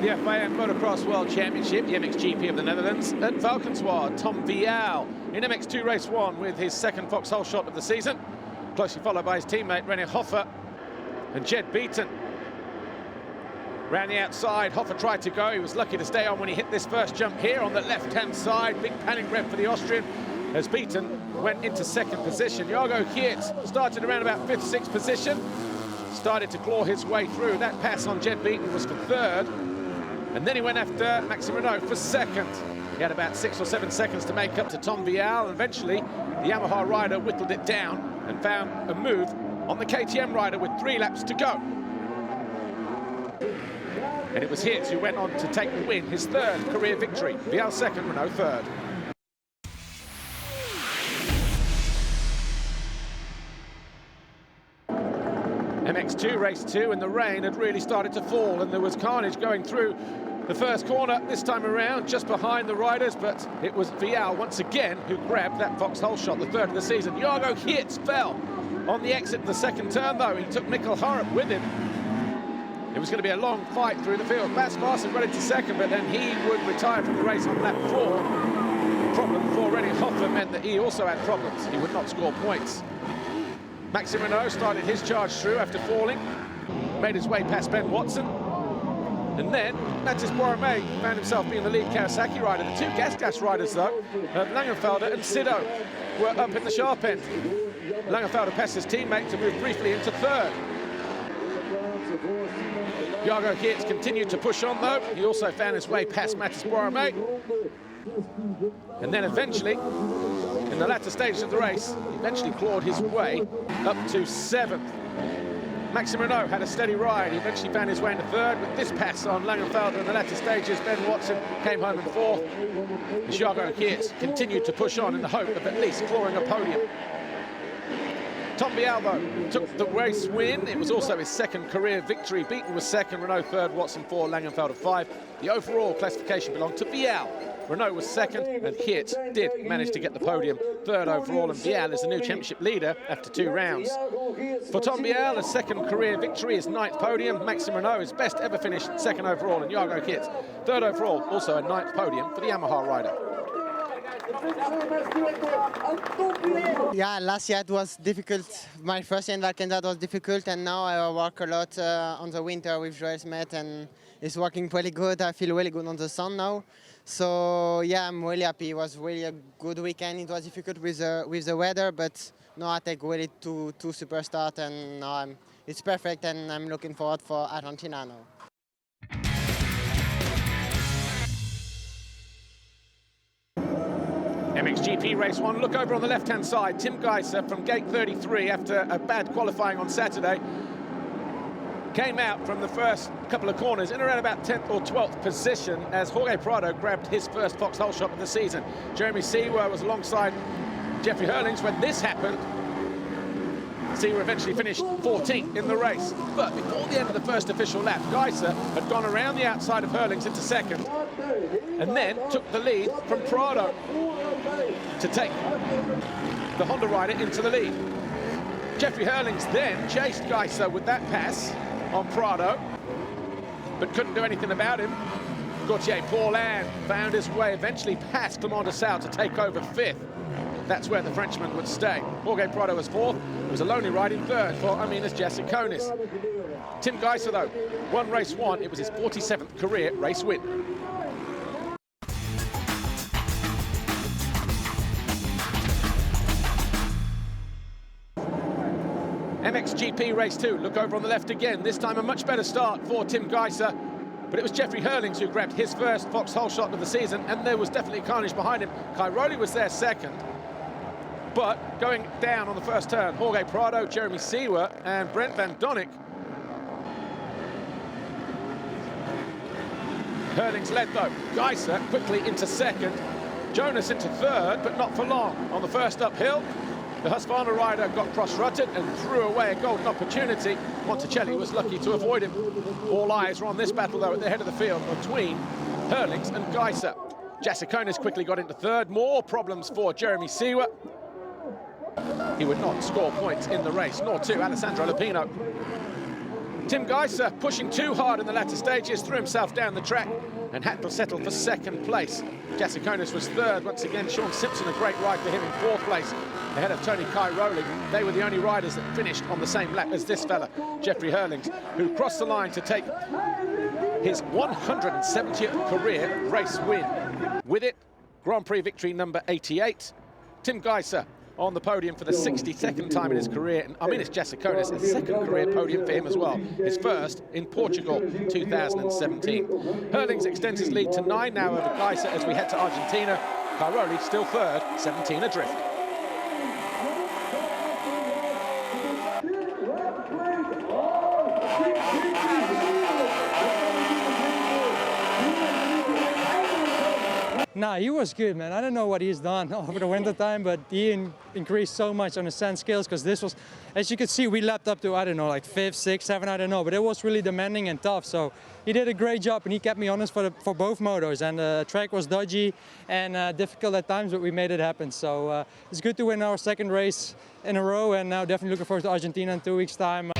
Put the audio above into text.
The FIM Motocross World Championship, the MXGP of the Netherlands, at Valkenswaard. Tom Vialle in MX2 Race 1 with his second foxhole shot of the season, closely followed by his teammate Renaux and Jed Beaton. Round the outside, Hoffa tried to go. He was lucky to stay on when he hit this first jump here on the left-hand side. Big panic rev for the Austrian as Beaton went into second position. Jago Geerts started around about 5th, 6th position. Started to claw his way through. That pass on Jed Beaton was for 3rd. And then he went after Maxime Renaux for 2nd. He had about 6 or 7 seconds to make up to Tom Vialle, and eventually the Yamaha rider whittled it down and found a move on the KTM rider with 3 laps to go. And it was Geerts who went on to take the win, his 3rd career victory. Vialle 2nd, Renaux 3rd. MX2 Race 2, and the rain had really started to fall, and there was carnage going through the first corner this time around, just behind the riders, but it was Vialle once again who grabbed that foxhole shot, the 3rd of the season. Jago Geerts fell on the exit of the 2nd turn, though. He took Mikkel Harp with him. It was going to be a long fight through the field. Bas Varsen got into 2nd, but then he would retire from the race on lap 4. The problem for Renaux meant that he also had problems. He would not score points. Maxime Renaux started his charge through after falling, made his way past Ben Watson, and then Mathis Boisromé found himself being the lead Kawasaki rider. The 2 gas riders, though, Langenfelder and Sido, were up in the sharp end. Langenfelder passed his teammate to move briefly into 3rd. Jago Geerts continued to push on, though. He also found his way past Mathis Boisromé. And then eventually, in the latter stages of the race, he eventually clawed his way up to 7th. Maxime Renaux had a steady ride. He eventually found his way into 3rd with this pass on Langenfelder in the latter stages. Ben Watson came home in 4th. And Jago Geerts continued to push on in the hope of at least clawing a podium. Tom Vialle, though, took the race win. It was also his 2nd career victory. Beaton was 2nd, Renaux 3rd, Watson 4th, Langenfelder 5th. The overall classification belonged to Vialle. Renaux was 2nd, and Geerts did manage to get the podium, 3rd overall, and Vialle is the new championship leader after 2 rounds. For Tom Vialle, a 2nd career victory, his 9th podium. Maxime Renaux, his best ever finish, 2nd overall, and Jago Geerts, 3rd overall, also a 9th podium for the Yamaha rider. Yeah, last year it was difficult. My first year in Valkenswaard was difficult, and now I work a lot on the winter with Joel Smith, and it's working pretty good. I feel really good on the sun now. So yeah, I'm really happy. It was really a good weekend. It was difficult with the weather, but now I take really two super starts, and now it's perfect, and I'm looking forward for Argentina now. MXGP Race 1, look over on the left-hand side. Tim Gajser from gate 33 after a bad qualifying on Saturday came out from the first couple of corners in around about 10th or 12th position as Jorge Prado grabbed his first foxhole shot of the season. Jeremy Seewer was alongside Jeffrey Herlings when this happened. Seewer eventually finished 14th in the race. But before the end of the first official lap, Gajser had gone around the outside of Herlings into 2nd and then took the lead from Prado to take the Honda rider into the lead. Jeffrey Herlings then chased Gajser with that pass on Prado, but couldn't do anything about him. Gauthier Paulin found his way eventually past Clément Dessau to take over 5th. That's where the Frenchman would stay. Jorge Prado was 4th. It was a lonely ride in 3rd for Arminias Jasikonis. Tim Gajser, though, won race 1. It was his 47th career race win. MXGP Race 2, look over on the left again. This time a much better start for Tim Gajser, but it was Jeffrey Herlings who grabbed his first foxhole shot of the season, and there was definitely carnage behind him. Cairoli was there 2nd, but going down on the first turn, Jorge Prado, Jeremy Seewer, and Brent van Donnick. Herlings led, though. Gajser quickly into 2nd, Jonas into 3rd, but not for long. On the first uphill, the Husqvarna rider got cross-rutted and threw away a golden opportunity. Monticelli was lucky to avoid him. All eyes were on this battle, though, at the head of the field between Herlings and Gajser. Jasikonis quickly got into 3rd. More problems for Jeremy Seewer. He would not score points in the race, nor to Alessandro Lupino. Tim Gajser pushing too hard in the latter stages, threw himself down the track and had to settle for second place. Jasikonis was third. Once again, Sean Simpson, a great ride for him in fourth place, ahead of Tony Cairoli. They were the only riders that finished on the same lap as this fella, Jeffrey Herlings, who crossed the line to take his 170th career race win. With it, Grand Prix victory number 88. Tim Gajser on the podium for the 62nd time in his career, and Arminias Jasikonis, a second career podium for him as well, his first in Portugal 2017. Herlings extends his lead to 9 now over Gajser as we head to Argentina. Cairoli still third, 17 adrift. Nah, he was good, man. I don't know what he's done over the winter time, but he increased so much on the sand skills, because this was, as you could see, we lapped up to, I don't know, like 5th, 6th, 7th, I don't know, but it was really demanding and tough. So he did a great job, and he kept me honest for both motos. And the track was dodgy and difficult at times, but we made it happen. So it's good to win our second race in a row, and now definitely looking forward to Argentina in 2 weeks' time.